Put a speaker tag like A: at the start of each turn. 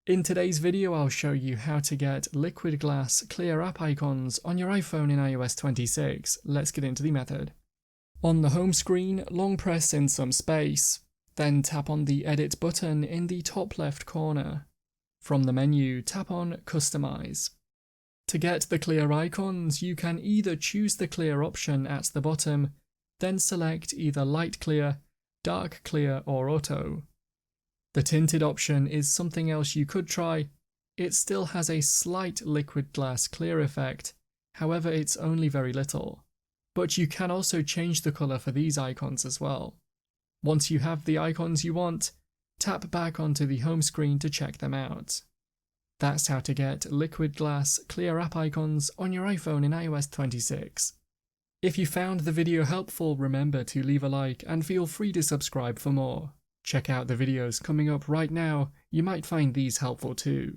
A: In today's video, I'll show you how to get liquid glass clear app icons on your iPhone in iOS 26. Let's get into the method. On the home screen, long press in some space, then tap on the Edit button in the top left corner. From the menu, tap on Customize. To get the clear icons, you can either choose the clear option at the bottom, then select either light clear, dark clear, or auto. The tinted option is something else you could try. It still has a slight liquid glass clear effect, however it's only very little. But you can also change the colour for these icons as well. Once you have the icons you want, tap back onto the home screen to check them out. That's how to get liquid glass clear app icons on your iPhone in iOS 26. If you found the video helpful, remember to leave a like and feel free to subscribe for more. Check out the videos coming up right now, you might find these helpful too.